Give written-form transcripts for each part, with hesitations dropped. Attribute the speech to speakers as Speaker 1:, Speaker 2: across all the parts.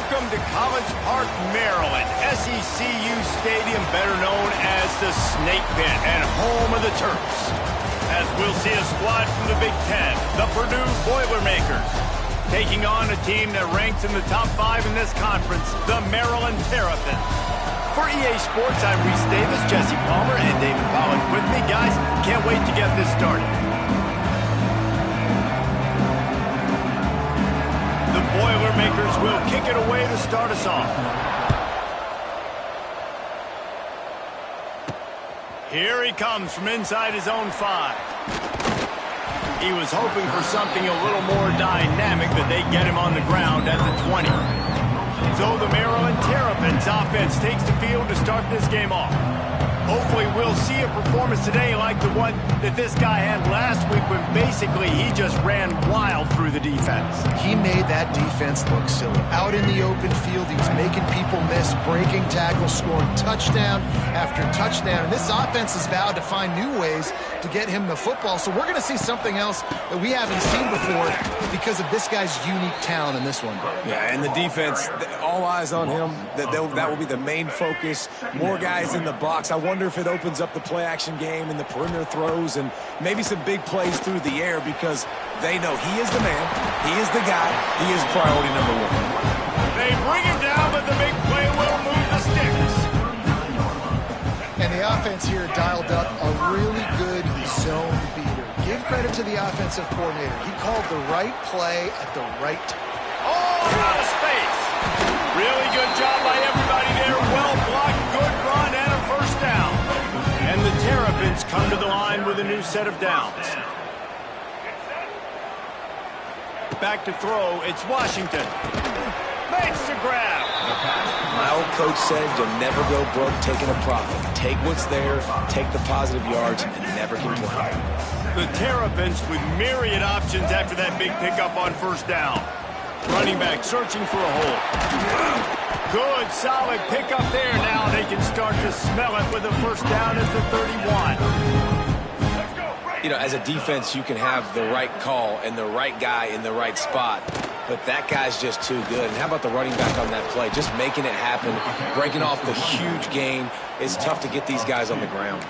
Speaker 1: Welcome to College Park, Maryland, SECU Stadium, better known as the Snake Pit and home of the Terps. As we'll see a squad from the Big Ten, the Purdue Boilermakers, taking on a team that ranks in the top 5 in this conference, the Maryland Terrapins. For EA Sports, I'm Reese Davis, Jesse Palmer, and David Pollock with me. Guys, can't wait to get this started. The Boilermakers will kick it away to start us off. Here he comes from inside his own 5. He was hoping for something a little more dynamic, but they get him on the ground at the 20. So the Maryland Terrapins offense takes the field to start this game off. Hopefully we'll see a performance today like the one that this guy had last week when basically he just ran wild through the defense.
Speaker 2: He made that defense look silly. Out in the open field, he was making people miss, breaking tackles, scoring touchdown after touchdown. And this offense has vowed to find new ways to get him the football. So we're going to see something else that we haven't seen before because of this guy's unique talent in this one.
Speaker 3: Yeah, and the defense, all eyes on him. That will be the main focus. More guys in the box. I wonder if it opens up the play-action game and the perimeter throws and maybe some big plays through the air because they know he is the man, he is the guy, he is priority number 1.
Speaker 1: They bring him down, but the big play will move the sticks.
Speaker 2: And the offense here dialed up a really good zone beater. Give credit to the offensive coordinator. He called the right play at the right time.
Speaker 1: Oh, out of space. Really good job by everybody there. Well blocked, good run, and a first down. And the Terrapins come to the line with a new set of downs. Back to throw, it's Washington. Makes the grab.
Speaker 3: My old coach said you'll never go broke taking a profit. Take what's there, take the positive yards, and never complain.
Speaker 1: The Terrapins with myriad options after that big pickup on first down. Running back searching for a hole. Good, solid pickup there. Now they can start to smell it with a first down at the 31.
Speaker 3: You know, as a defense, you can have the right call and the right guy in the right spot, but that guy's just too good. And how about the running back on that play? Just making it happen, breaking off the huge gain. It's tough to get these guys on the ground.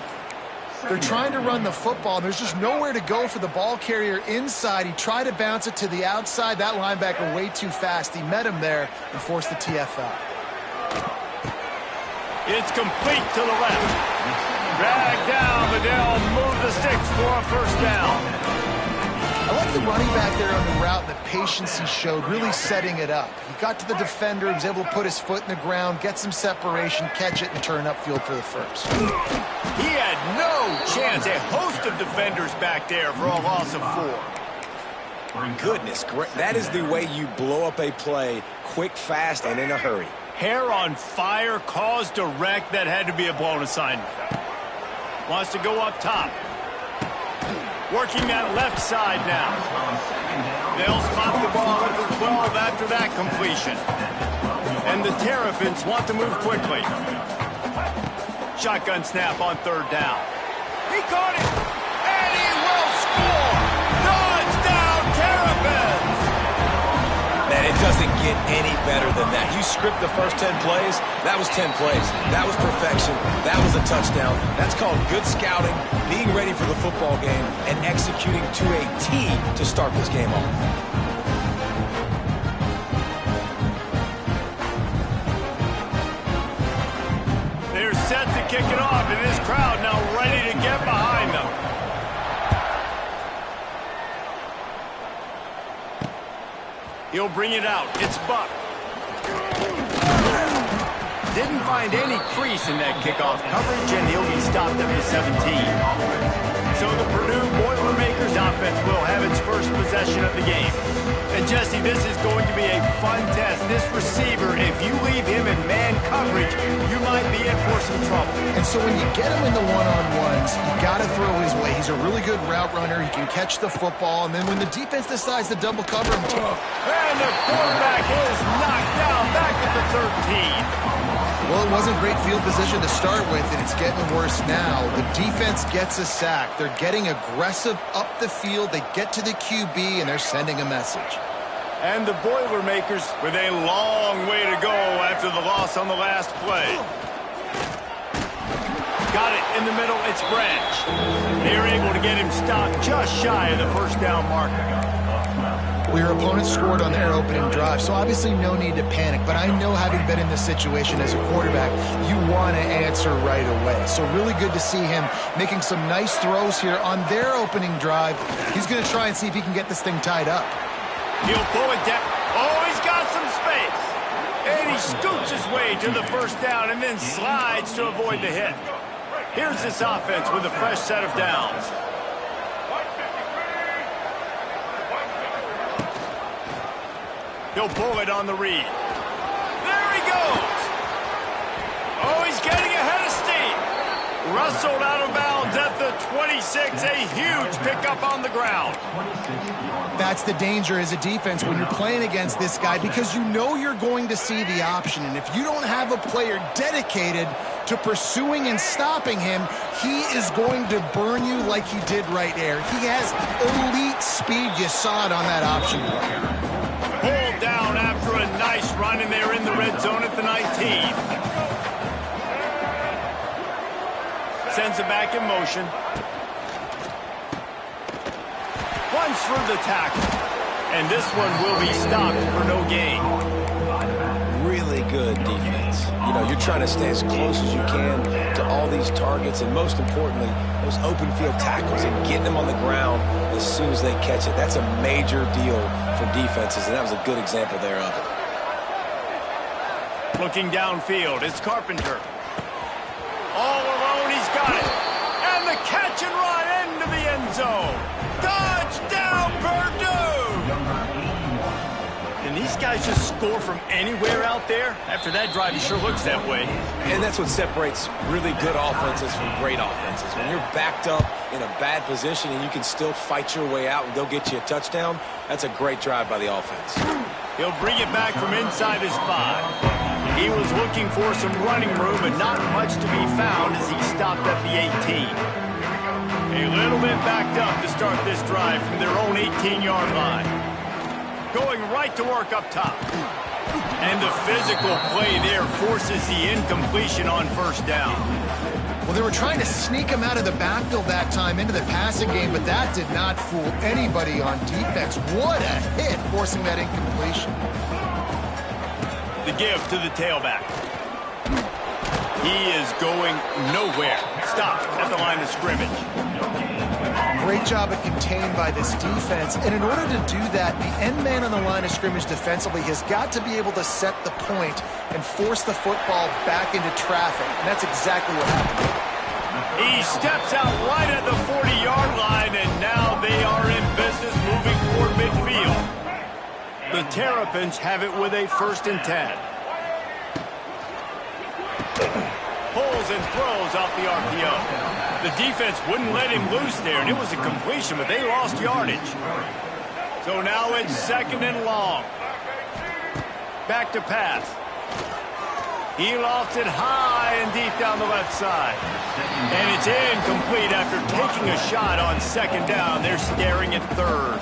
Speaker 2: They're trying to run the football. There's just nowhere to go for the ball carrier inside. He tried to bounce it to the outside. That linebacker way too fast. He met him there and forced the TFL.
Speaker 1: It's complete to the left. Drag down, but they'll move the sticks for a first down.
Speaker 2: I like the running back there on the route and the patience he showed, really setting it up. He got to the defender, he was able to put his foot in the ground, get some separation, catch it, and turn upfield for the first.
Speaker 1: He had no chance. A host of defenders back there for a loss of 4.
Speaker 3: Goodness, that is the way you blow up a play, quick, fast, and in a hurry.
Speaker 1: Hair on fire, cause direct. That had to be a blown assignment. Wants to go up top. Working that left side now. They'll spot the ball at the 12 after that completion. And the Terrapins want to move quickly. Shotgun snap on third down. He caught it, and he will score! Touchdown, Terrapins!
Speaker 3: Man, it doesn't get any better than that. You script the first 10 plays, that was 10 plays. That was perfection. That was a touchdown. That's called good scouting, being ready for the football game, and executing to a T to start this game off.
Speaker 1: They're set to kick it off, and this crowd now ready to get behind them. He'll bring it out. It's Buck. Didn't find any crease in that kickoff coverage, and he'll be stopped at the 17. So the Purdue Boilermakers offense will have its first possession of the game. And Jesse, this is going to be a fun test. This receiver, if you leave him in man coverage, you might be in for some trouble.
Speaker 2: And so when you get him in the one-on-ones, you got to throw his way. He's a really good route runner. He can catch the football. And then when the defense decides to double cover him,
Speaker 1: and the quarterback is knocked down back at the 13.
Speaker 2: Well, it wasn't great field position to start with, and it's getting worse now. The defense gets a sack. They're getting aggressive up the field. They get to the QB, and they're sending a message.
Speaker 1: And the Boilermakers with a long way to go after the loss on the last play. Got it in the middle. It's Branch. They're able to get him stopped just shy of the first down marker.
Speaker 2: Well, your opponent scored on their opening drive, so obviously no need to panic. But I know, having been in this situation as a quarterback, you want to answer right away. So really good to see him making some nice throws here on their opening drive. He's going to try and see if he can get this thing tied up.
Speaker 1: He'll pull it down. Oh, he's got some space. And he scoots his way to the first down and then slides to avoid the hit. Here's this offense with a fresh set of downs. He'll pull it on the read. There he goes. Oh, he's getting ahead of steam. Rustled out of bounds at the 26. A huge pickup on the ground.
Speaker 2: That's the danger as a defense when you're playing against this guy, because you know you're going to see the option. And if you don't have a player dedicated to pursuing and stopping him, he is going to burn you like he did right there. He has elite speed. You saw it on that option play.
Speaker 1: Pulled down after a nice run, and they're in the red zone at the 19. Sends it back in motion. Runs through the tackle. And this one will be stopped for no gain.
Speaker 3: Really good defense. You know, you're trying to stay as close as you can to all these targets, and most importantly, those open field tackles and getting them on the ground as soon as they catch it. That's a major deal for defenses, and that was a good example there of it.
Speaker 1: Looking downfield, it's Carpenter. All alone, he's got it. And the catch and run into the end zone. Touchdown, Purdue! And these guys just score from anywhere out there? After that drive, he sure looks that way.
Speaker 3: And that's what separates really good offenses from great offenses. When you're backed up in a bad position and you can still fight your way out and go get you a touchdown, that's a great drive by the offense.
Speaker 1: He'll bring it back from inside his 5. He was looking for some running room, and not much to be found as he stopped at the 18. A little bit backed up to start this drive from their own 18-yard line. Going right to work up top. And the physical play there forces the incompletion on first down.
Speaker 2: Well, they were trying to sneak him out of the backfield that time into the passing game, but that did not fool anybody on defense. What a hit, forcing that incompletion.
Speaker 1: The give to the tailback. He is going nowhere. Stopped at the line of scrimmage.
Speaker 2: Great job of contained by this defense. And in order to do that, the end man on the line of scrimmage defensively has got to be able to set the point and force the football back into traffic. And that's exactly what happened.
Speaker 1: He steps out right at the 40-yard line, and now they are in business moving toward midfield. The Terrapins have it with a 1st and 10. Pulls and throws off the RPO. The defense wouldn't let him loose there, and it was a completion, but they lost yardage. So now it's 2nd and long. Back to pass. He lofts it high and deep down the left side. And it's incomplete after taking a shot on 2nd down. They're staring at 3rd.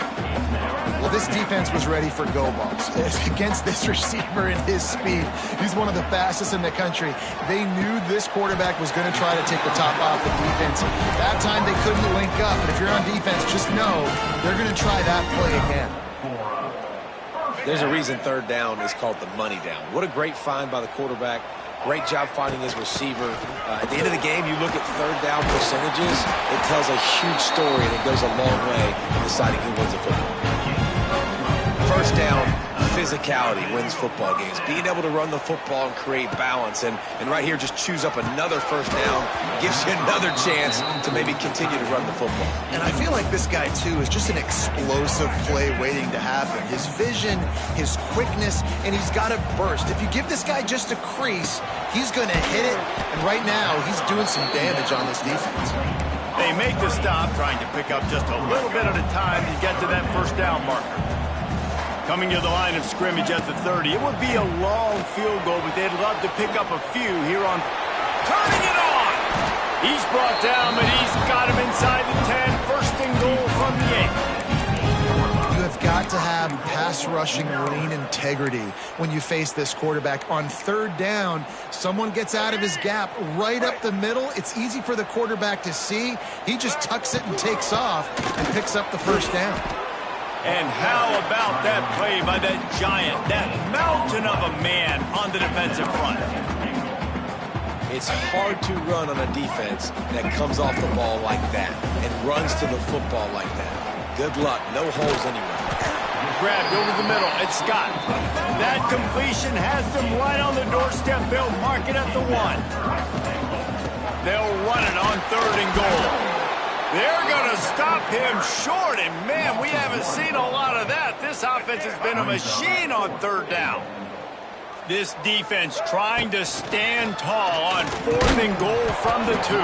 Speaker 2: Well, this defense was ready for go balls. Against this receiver and his speed, he's one of the fastest in the country. They knew this quarterback was going to try to take the top off the defense. That time they couldn't link up, but if you're on defense, just know they're going to try that play again.
Speaker 3: There's a reason 3rd down is called the money down. What a great find by the quarterback. Great job finding his receiver. At the end of the game, you look at 3rd down percentages, it tells a huge story, and it goes a long way in deciding who wins a football game. 1st down, physicality wins football games. Being able to run the football and create balance. And right here, just choose up another 1st down. Gives you another chance to maybe continue to run the football.
Speaker 2: And I feel like this guy, too, is just an explosive play waiting to happen. His vision, his quickness, and he's got a burst. If you give this guy just a crease, he's going to hit it. And right now, he's doing some damage on this defense.
Speaker 1: They make the stop, trying to pick up just a little bit at a time to get to that 1st down marker. Coming to the line of scrimmage at the 30. It would be a long field goal, but they'd love to pick up a few here on... Turning it on! He's brought down, but he's got him inside the 10. 1st and goal from the 8.
Speaker 2: You have got to have pass rushing lane integrity when you face this quarterback. On third down, someone gets out of his gap right up the middle. It's easy for the quarterback to see. He just tucks it and takes off and picks up the first down.
Speaker 1: And how about that play by that giant, that mountain of a man on the defensive front?
Speaker 3: It's hard to run on a defense that comes off the ball like that and runs to the football like that. Good luck. No holes anywhere.
Speaker 1: Grabbed over the middle. It's Scott. That completion has them right on the doorstep. They'll mark it at the 1. They'll run it on 3rd and goal. They're going to stop him short, and man, we haven't seen a lot of that. This offense has been a machine on 3rd down. This defense trying to stand tall on 4th and goal from the 2.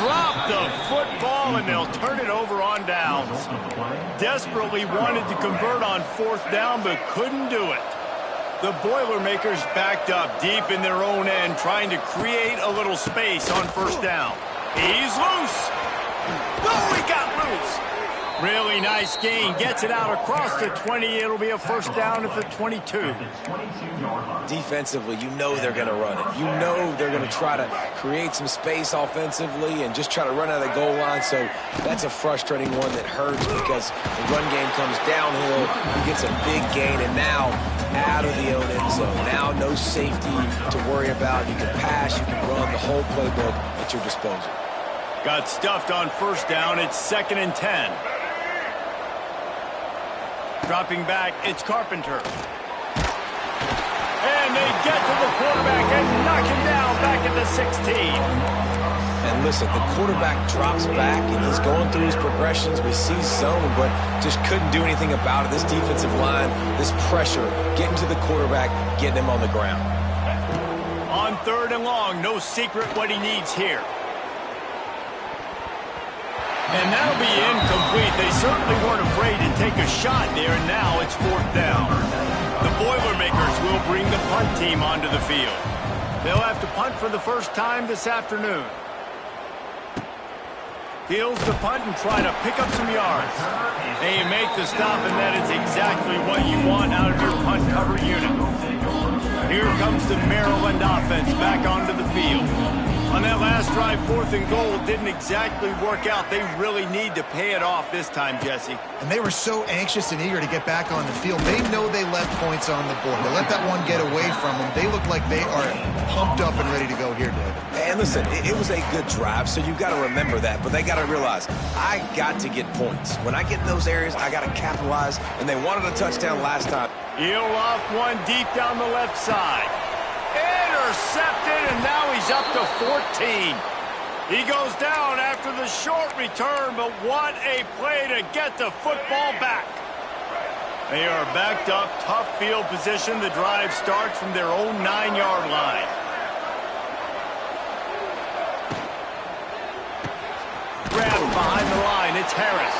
Speaker 1: Drop the football, and they'll turn it over on downs. Desperately wanted to convert on 4th down, but couldn't do it. The Boilermakers backed up deep in their own end, trying to create a little space on 1st down. He's loose. Oh, he got loose. Really nice gain. Gets it out across the 20. It'll be a 1st down at the 22.
Speaker 3: Defensively, you know they're going to run it. You know they're going to try to create some space offensively and just try to run out of the goal line. So that's a frustrating one that hurts because the run game comes downhill. He gets a big gain, and now out of the own end zone. Now no safety to worry about. You can pass, you can run the whole playbook at your disposal.
Speaker 1: Got stuffed on 1st down. It's 2nd and 10. Dropping back, it's Carpenter. And they get to the quarterback and knock him down back at the 16.
Speaker 3: And listen, the quarterback drops back and he's going through his progressions. We see zone, but just couldn't do anything about it. This defensive line, this pressure, getting to the quarterback, getting him on the ground.
Speaker 1: On 3rd and long, no secret what he needs here. And that'll be incomplete. They certainly weren't afraid to take a shot there, and now it's 4th down. The Boilermakers will bring the punt team onto the field. They'll have to punt for the first time this afternoon. Fields the punt and try to pick up some yards. They make the stop, and that is exactly what you want out of your punt cover unit. Here comes the Maryland offense back onto the field. On that last drive, 4th and goal didn't exactly work out. They really need to pay it off this time, Jesse.
Speaker 2: And they were so anxious and eager to get back on the field. They know they left points on the board. They let that one get away from them. They look like they are pumped up and ready to go here, David.
Speaker 3: And listen, it was a good drive, so you've got to remember that. But they got to realize, I got to get points. When I get in those areas, I got to capitalize. And they wanted a touchdown last time.
Speaker 1: He'll off one deep down the left side. Intercepted, and now he's up to 14. He goes down after the short return, but what a play to get the football back. They are backed up, tough field position. The drive starts from their own 9-yard line. Grabbed behind the line, it's Harris.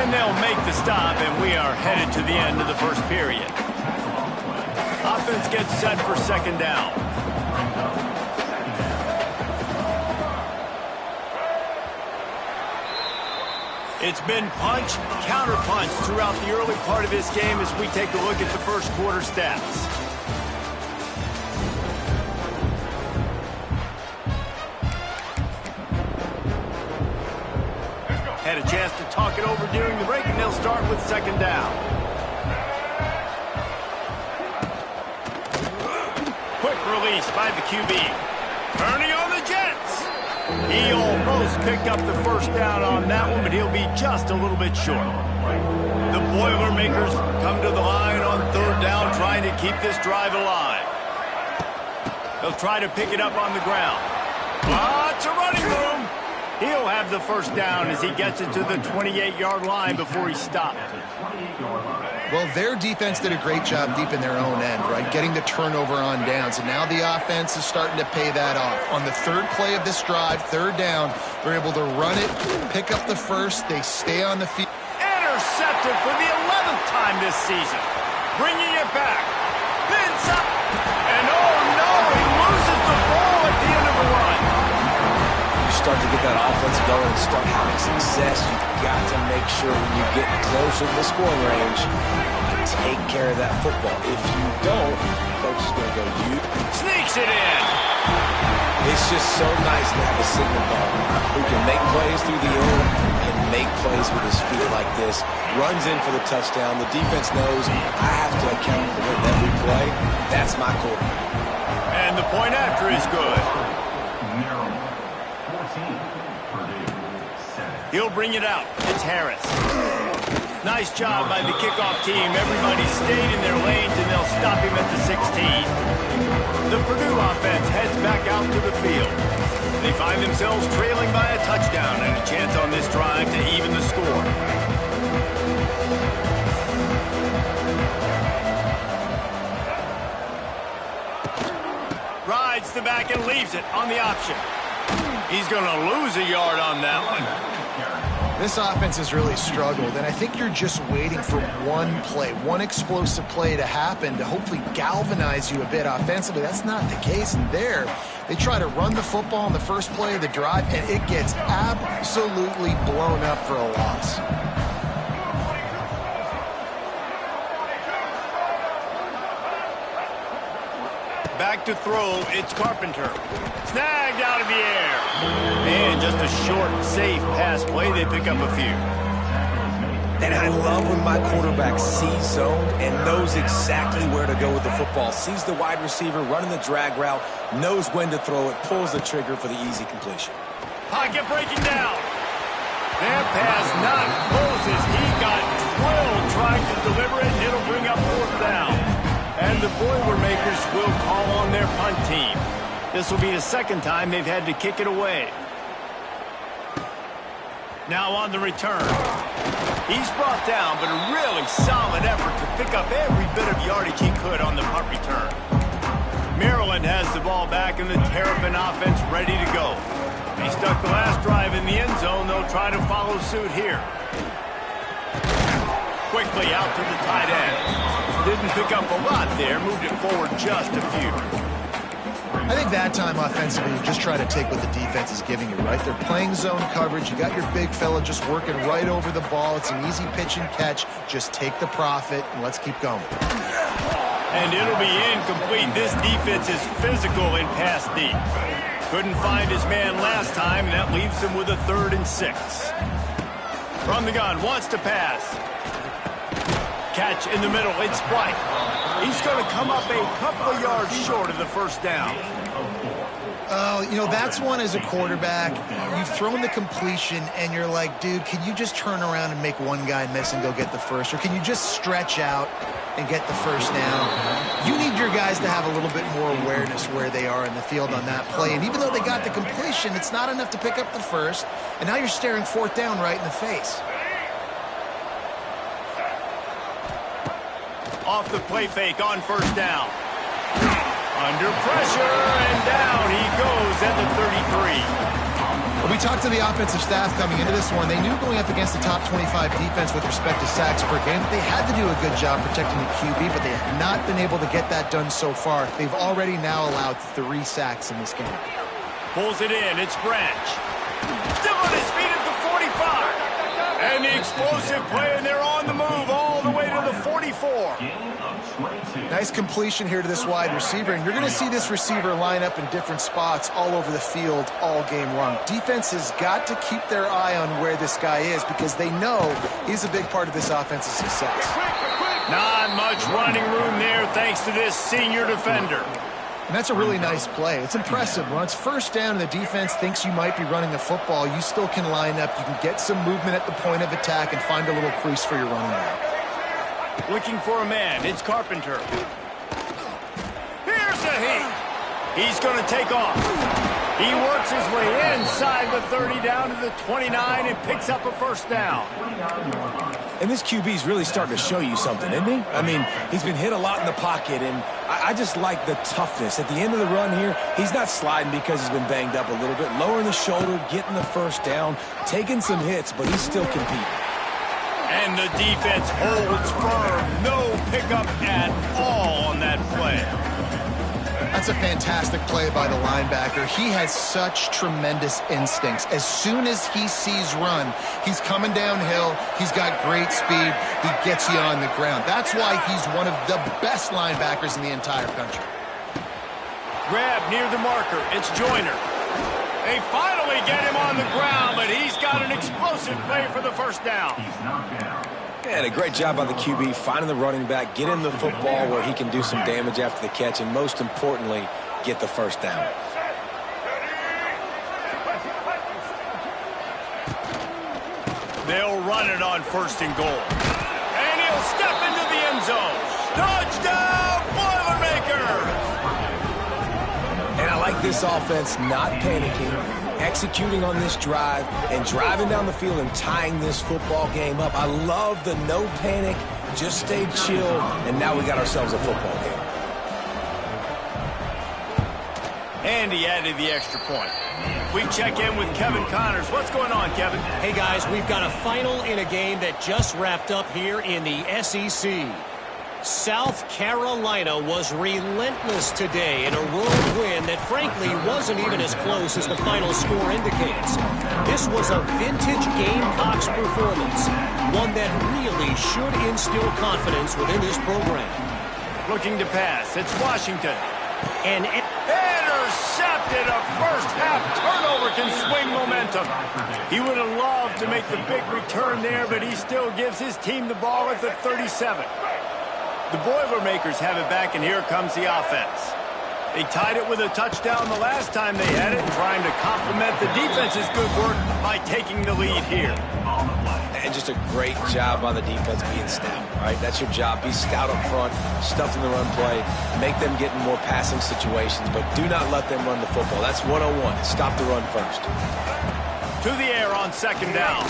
Speaker 1: And they'll make the stop, and we are headed to the end of the first period. Offense gets set for 2nd down. It's been punch, counter-punch throughout the early part of this game as we take a look at the first quarter stats. Had a chance to talk it over during the break, and they'll start with 2nd down. Quick release by the QB. Turning on the Jets. He almost picked up the 1st down on that one, but he'll be just a little bit short. The Boilermakers come to the line on 3rd down, trying to keep this drive alive. They'll try to pick it up on the ground. Lots of running room. He'll have the 1st down as he gets it to the 28-yard line before he stopped.
Speaker 2: Well, their defense did a great job deep in their own end, right? Getting the turnover on downs. And now the offense is starting to pay that off. On the 3rd play of this drive, 3rd down, they're able to run it, pick up the 1st. They stay on the field.
Speaker 1: Intercepted for the 11th time this season. Bringing it back. Pins up. And oh no, he loses the ball at the end of the run.
Speaker 3: Start to get that offense going and start having success, you've got to make sure when you get closer to the scoring range, you take care of that football. If you don't, coach is going to go, you.
Speaker 1: Sneaks it in.
Speaker 3: It's just so nice to have a signal ball who can make plays through the air and make plays with his feet like this. Runs in for the touchdown. The defense knows I have to account for it every play. That's my quarterback.
Speaker 1: And the point after is good. He'll bring it out. It's Harris. Nice job by the kickoff team. Everybody stayed in their lanes, and they'll stop him at the 16. The Purdue offense heads back out to the field. They find themselves trailing by a touchdown and a chance on this drive to even the score. Rides the back and leaves it on the option. He's going to lose a yard on that one.
Speaker 2: This offense has really struggled, and I think you're just waiting for one play, one explosive play to happen to hopefully galvanize you a bit offensively. That's not the case, and there they try to run the football on the first play of the drive, and it gets absolutely blown up for a loss.
Speaker 1: Back to throw, it's Carpenter. Snagged out of the air. And just a short, safe pass play. They pick up a few.
Speaker 3: And I love when my quarterback sees zone and knows exactly where to go with the football. Sees the wide receiver running the drag route, knows when to throw it, pulls the trigger for the easy completion.
Speaker 1: Pocket breaking down. That pass not close as he got drilled trying to deliver it, and it'll bring up fourth down. And the Boilermakers will call on their punt team. This will be the second time they've had to kick it away. Now on the return. He's brought down, but a really solid effort to pick up every bit of yardage he could on the punt return. Maryland has the ball back, and the Terrapin offense ready to go. They stuck the last drive in the end zone. They'll try to follow suit here. Quickly out to the tight end. Didn't pick up a lot there. Moved it forward just a few.
Speaker 2: I think that time offensively, you just try to take what the defense is giving you, right? They're playing zone coverage. You got your big fella just working right over the ball. It's an easy pitch and catch. Just take the profit, and let's keep going.
Speaker 1: And it'll be incomplete. This defense is physical in pass deep. Couldn't find his man last time, and that leaves him with a 3rd and 6. From the gun, wants to pass. Catch in the middle, it's White. He's going to come up a couple of yards short of the first down.
Speaker 2: You know, that's one as a quarterback. You've thrown the completion, and you're like, dude, can you just turn around and make one guy miss and go get the first? Or can you just stretch out and get the first down? You need your guys to have a little bit more awareness where they are in the field on that play. And even though they got the completion, it's not enough to pick up the first. And now you're staring fourth down right in the face.
Speaker 1: Off the play fake on first down. Under pressure, and down he goes at the 33.
Speaker 2: When we talked to the offensive staff coming into this one, they knew going up against the top 25 defense with respect to sacks per game, they had to do a good job protecting the QB, but they have not been able to get that done so far. They've already now allowed 3 sacks in this game.
Speaker 1: Pulls it in, it's Branch. Still on his feet at the 45. And the explosive play, and they're on the move all the way to the 44.
Speaker 2: Nice completion here to this wide receiver, and you're going to see this receiver line up in different spots all over the field all game long. Defense has got to keep their eye on where this guy is because they know he's a big part of this offensive success.
Speaker 1: Not much running room there thanks to this senior defender.
Speaker 2: And that's a really nice play. It's impressive. When it's first down and the defense thinks you might be running the football, you still can line up. You can get some movement at the point of attack and find a little crease for your running back.
Speaker 1: Looking for a man. It's Carpenter. Here's a hit. He's going to take off. He works his way inside the 30 down to the 29 and picks up a first down.
Speaker 3: And this QB's really starting to show you something, isn't he? I mean, he's been hit a lot in the pocket, and I just like the toughness. At the end of the run here, he's not sliding because he's been banged up a little bit. Lowering the shoulder, getting the first down, taking some hits, but he's still competing.
Speaker 1: And the defense holds firm. No pickup at all on that play.
Speaker 2: That's a fantastic play by the linebacker. He has such tremendous instincts. As soon as he sees run, he's coming downhill. He's got great speed. He gets you on the ground. That's why he's one of the best linebackers in the entire country.
Speaker 1: Grab near the marker. It's Joyner. They finally get him on the ground, but he's got an explosive play for the first down.
Speaker 3: And a great job by the QB finding the running back, get him the football where he can do some damage after the catch, and most importantly, get the first down.
Speaker 1: They'll run it on 1st and goal. And he'll step into the end zone. Touchdown, Boilermakers!
Speaker 3: And I like this offense not panicking, executing on this drive, and driving down the field and tying this football game up. I love the no panic, just stay chill, and now we got ourselves a football game.
Speaker 1: And he added the extra point. We check in with Kevin Connors. What's going on, Kevin?
Speaker 4: Hey, guys, we've got a final in a game that just wrapped up here in the SEC. South Carolina was relentless today in a road win that frankly wasn't even as close as the final score indicates. This was a vintage Gamecocks performance, one that really should instill confidence within this program.
Speaker 1: Looking to pass. It's Washington.
Speaker 4: And
Speaker 1: intercepted. A first-half turnover can swing momentum. He would have loved to make the big return there, but he still gives his team the ball at the 37. The Boilermakers have it back, and here comes the offense. They tied it with a touchdown the last time they had it, trying to complement the defense's good work by taking the lead here.
Speaker 3: And just a great job by the defense being stout, right? That's your job. Be stout up front, stuff in the run play, make them get in more passing situations, but do not let them run the football. That's 101. Stop the run first.
Speaker 1: To the air on 2nd down.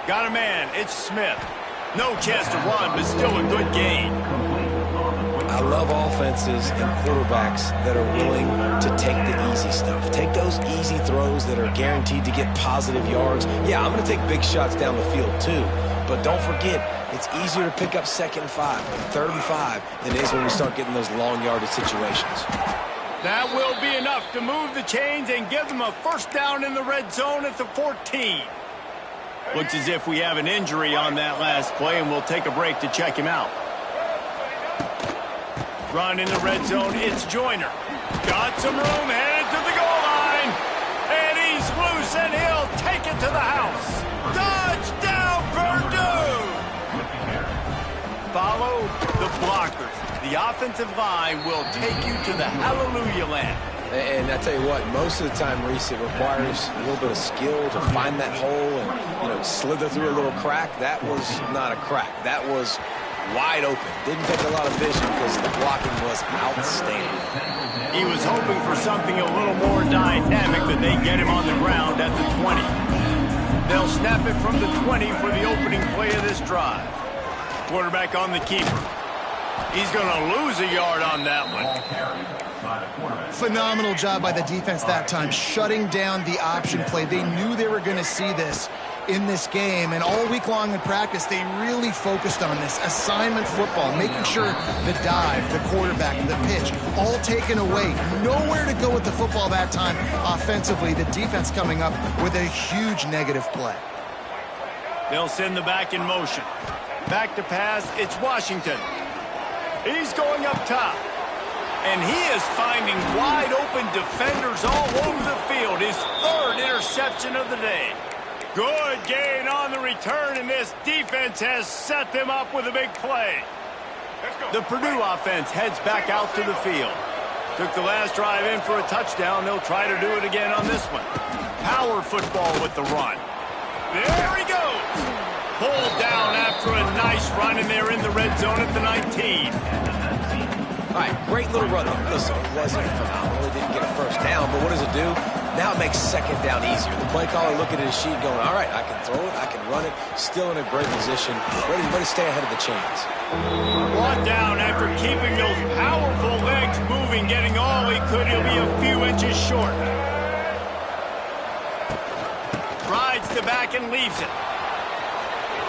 Speaker 1: Got a man. It's Smith. No chance to run, but still a good gain.
Speaker 3: I love offenses and quarterbacks that are willing to take the easy stuff. Take those easy throws that are guaranteed to get positive yards. Yeah, I'm going to take big shots down the field too, but don't forget, it's easier to pick up 2nd and 5, 3rd and 5 than it is when we start getting those long yardage situations.
Speaker 1: That will be enough to move the chains and give them a first down in the red zone at the 14. Looks as if we have an injury on that last play, and we'll take a break to check him out. Run in the red zone, it's Joyner. Got some room, headed to the goal line. And he's loose, and he'll take it to the house. Touchdown, Purdue! Follow the blockers. The offensive line will take you to the hallelujah land.
Speaker 3: And I tell you what, most of the time, Reese, it requires a little bit of skill to find that hole and, slither through a little crack. That was not a crack. That was wide open. Didn't take a lot of vision because the blocking was outstanding.
Speaker 1: He was hoping for something a little more dynamic, but they get him on the ground at the 20. They'll snap it from the 20 for the opening play of this drive. Quarterback on the keeper. He's going to lose a yard on that one.
Speaker 2: Phenomenal job by the defense that time, shutting down the option play. They knew they were going to see this in this game, and all week long in practice, they really focused on this assignment football, making sure the dive, the quarterback, the pitch, all taken away. Nowhere to go with the football that time offensively. The defense coming up with a huge negative play.
Speaker 1: They'll send the back in motion. Back to pass, it's Washington. He's going up top. And he is finding wide-open defenders all over the field. His 3rd interception of the day. Good gain on the return, and this defense has set them up with a big play. The Purdue offense heads back out to the field. Took the last drive in for a touchdown. They'll try to do it again on this one. Power football with the run. There he goes. Pulled down after a nice run, and they're in the red zone at the 19.
Speaker 3: All right, great little run there. Listen, it wasn't phenomenal. It didn't get a first down, but what does it do? Now it makes 2nd down easier. The play caller looking at his sheet going, all right, I can throw it, I can run it, still in a great position, ready to stay ahead of the chains.
Speaker 1: Brought down after keeping those powerful legs moving, getting all he could. He'll be a few inches short. Rides the back and leaves it.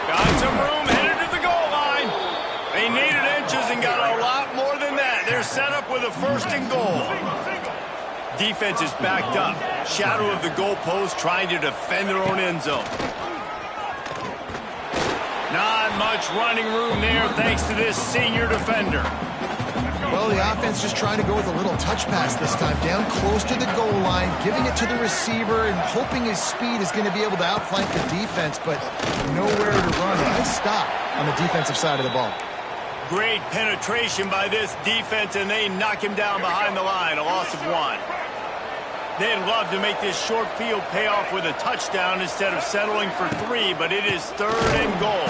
Speaker 1: Got some room, headed to the goal line. They needed inches and got a lot more than that. They're they're set up with a 1st and goal. Defense is backed up. Shadow of the goalpost, trying to defend their own end zone. Not much running room there thanks to this senior defender.
Speaker 2: Well, the offense just trying to go with a little touch pass this time. Down close to the goal line, giving it to the receiver and hoping his speed is going to be able to outflank the defense, but nowhere to run. Nice stop on the defensive side of the ball.
Speaker 1: Great penetration by this defense, and they knock him down behind the line, a loss of 1. They'd love to make this short field pay off with a touchdown instead of settling for 3, but it is 3rd and goal.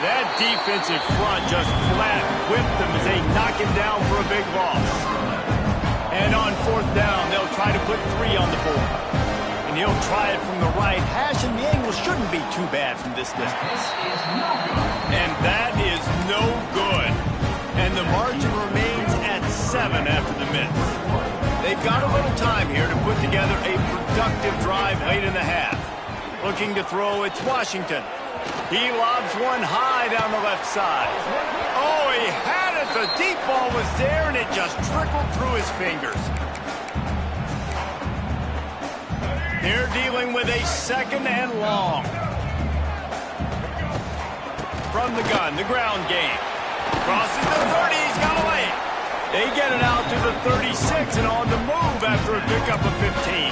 Speaker 1: That defensive front just flat whipped them as they knock him down for a big loss. And on 4th down, they'll try to put 3 on the board. And he'll try it from the right hash, and the angle shouldn't be too bad from this distance. And that is no good. And the margin remains at 7 after the miss. They've got a little time here to put together a productive drive late in the half. Looking to throw, it's Washington. He lobs one high down the left side. Oh, he had it. The deep ball was there, and it just trickled through his fingers. They're dealing with a 2nd and long. From the gun, the ground game. Crosses the 30, he's got away. They get it out to the 36 and on the move after a pickup of 15.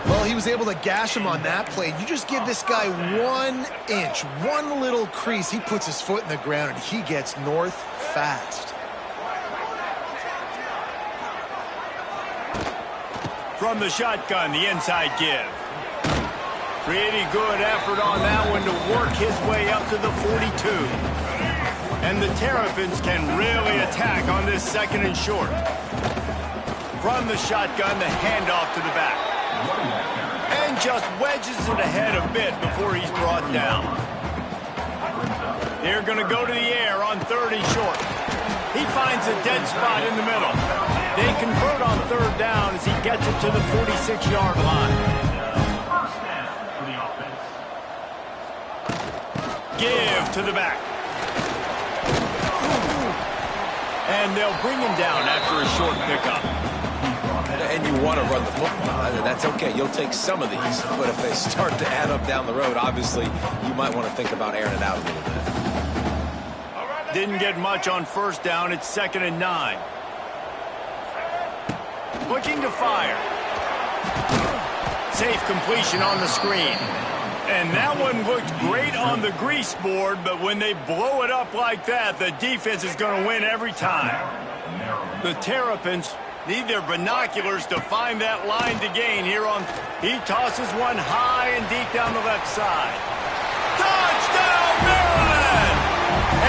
Speaker 2: Well, he was able to gash him on that play. You just give this guy 1 inch, one little crease. He puts his foot in the ground, and he gets north fast.
Speaker 1: From the shotgun, the inside give. Pretty good effort on that one to work his way up to the 42. And the Terrapins can really attack on this 2nd and short. From the shotgun, the handoff to the back. And just wedges it ahead a bit before he's brought down. They're going to go to the air on 3rd and short. He finds a dead spot in the middle. They convert on 3rd down as he gets it to the 46-yard line. Give to the back. And they'll bring him down after a short pickup.
Speaker 3: And you want to run the football. That's okay. You'll take some of these. But if they start to add up down the road, obviously, you might want to think about airing it out a little bit.
Speaker 1: Didn't get much on 1st down. It's 2nd and 9. Looking to fire. Safe completion on the screen. And that one looked great on the grease board, but when they blow it up like that, the defense is going to win every time. The Terrapins need their binoculars to find that line to gain here on. He tosses one high and deep down the left side. Touchdown, Maryland!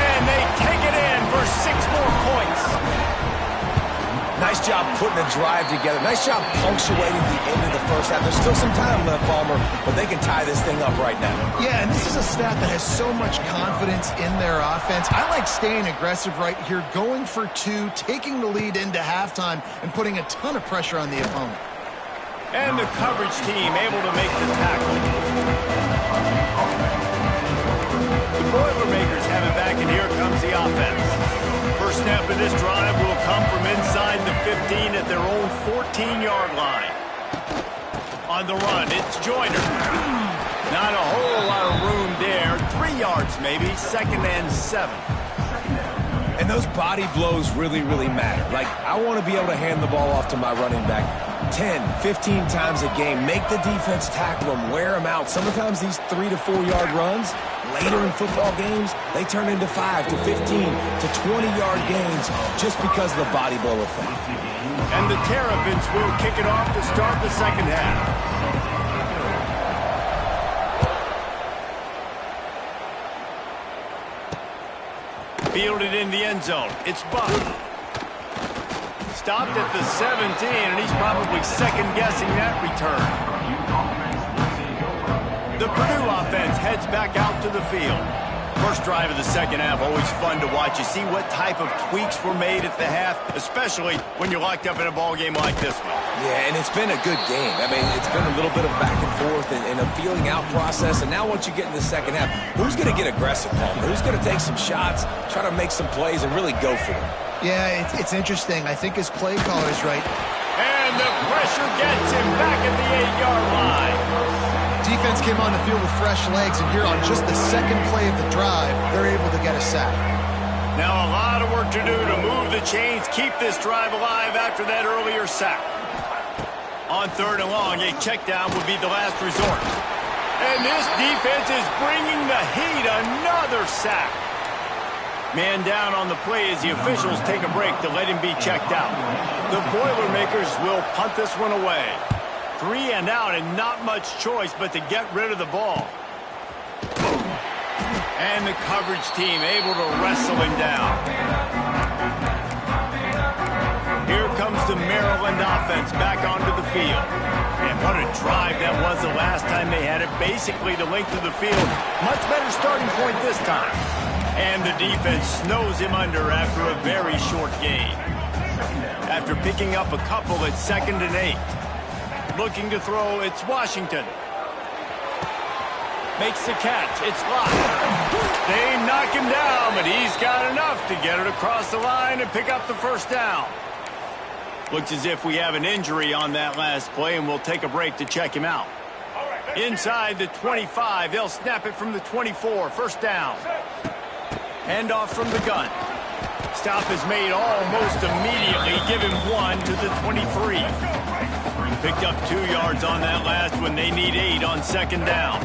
Speaker 1: And they take it in for 6 more points.
Speaker 3: Nice job putting a drive together. Nice job punctuating the end of the 1st half. There's still some time left, Palmer, but they can tie this thing up right now.
Speaker 2: Yeah, and this is a staff that has so much confidence in their offense. I like staying aggressive right here, going for 2, taking the lead into halftime, and putting a ton of pressure on the opponent.
Speaker 1: And the coverage team able to make the tackle. The Boilermakers have it back, and here comes the offense. First snap of this drive will come from inside the 15 at their own 14-yard line. On the run, it's Joyner. Not a whole lot of room there. 3 yards maybe, 2nd and 7.
Speaker 3: And those body blows really, really matter. Like, I want to be able to hand the ball off to my running back 10, 15 times a game. Make the defense tackle them, wear them out. Sometimes these 3 to 4 yard runs, later in football games, they turn into 5 to 15 to 20-yard gains just because of the body blow effect.
Speaker 1: And the Terrapins will kick it off to start the 2nd half. Fielded in the end zone. It's Buck. Stopped at the 17, and he's probably second-guessing that return. The Purdue offense heads back out to the field. First drive of the second half, always fun to watch. You see what type of tweaks were made at the half, especially when you're locked up in a ball game like this one.
Speaker 3: Yeah, and it's been a good game. I mean, it's been a little bit of back and forth and a feeling out process. And now once you get in the second half, who's going to get aggressive, Palmer? Who's going to take some shots, try to make some plays, and really go for it?
Speaker 2: Yeah, it's interesting. I think his play caller's right.
Speaker 1: And the pressure gets him back at the 8-yard line.
Speaker 2: Defense came on the field with fresh legs, and here on just the second play of the drive, they're able to get a sack.
Speaker 1: Now a lot of work to do to move the chains, keep this drive alive after that earlier sack. On 3rd and long, a check down would be the last resort. And this defense is bringing the heat. Another sack. Man down on the play as the officials take a break to let him be checked out. The Boilermakers will punt this one away. 3 and out, and not much choice but to get rid of the ball. And the coverage team able to wrestle him down. Here comes the Maryland offense back onto the field. And what a drive that was the last time they had it. Basically the length of the field. Much better starting point this time. And the defense snows him under after a very short gain. After picking up a couple at 2nd and 8. Looking to throw, it's Washington. Makes the catch, it's locked. They knock him down, but he's got enough to get it across the line and pick up the first down. Looks as if we have an injury on that last play, and we'll take a break to check him out. Inside the 25, they'll snap it from the 24, first down. Handoff from the gun. Stop is made almost immediately. Give him 1 to the 23. Picked up 2 yards on that last one. They need 8 on 2nd down.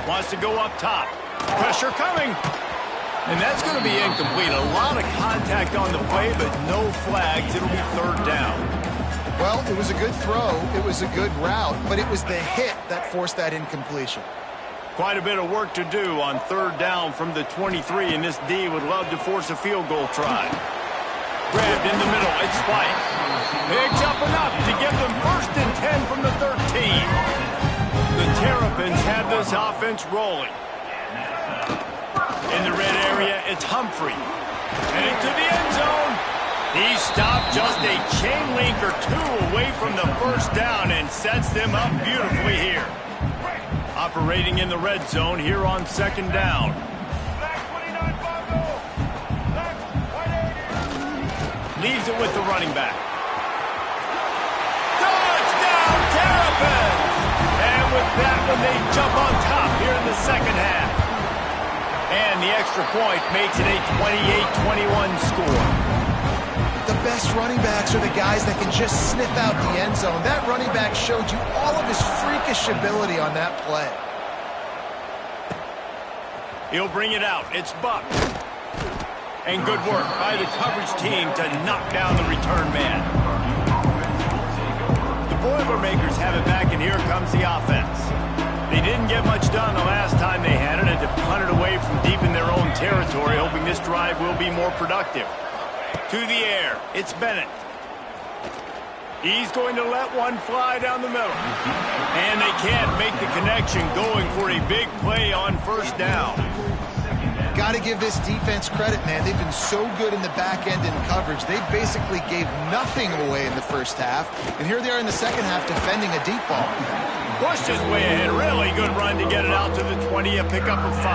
Speaker 1: Wants to go up top. Pressure coming. And that's going to be incomplete. A lot of contact on the play, but no flags. It'll be 3rd down.
Speaker 2: Well, it was a good throw. It was a good route, but it was the hit that forced that incompletion.
Speaker 1: Quite a bit of work to do on 3rd down from the 23, and this D would love to force a field goal try. Grabbed in the middle, it's Spike. Picks up enough to give them 1st and 10 from the 13. The Terrapins have this offense rolling. In the red area, it's Humphrey. Heading to the end zone. He stopped just a chain link or 2 away from the first down and sets them up beautifully here. Operating in the red zone here on 2nd down. Leaves it with the running back. Touchdown, Terrapins! And with that one, they jump on top here in the second half. And the extra point makes it a 28-21 score.
Speaker 2: The best running backs are the guys that can just sniff out the end zone. That running back showed you all of his freakish ability on that play.
Speaker 1: He'll bring it out. It's Buck. And good work by the coverage team to knock down the return man. The Boilermakers have it back, and here comes the offense. They didn't get much done the last time they had it, and to punt it away from deep in their own territory, hoping this drive will be more productive. To the air, it's Bennett. He's going to let one fly down the middle. And they can't make the connection, going for a big play on 1st down.
Speaker 2: Got to give this defense credit, man. They've been so good in the back end in coverage. They basically gave nothing away in the first half. And here they are in the second half defending a deep ball.
Speaker 1: Pushed his way ahead. Really good run to get it out to the 20, a pickup of 5.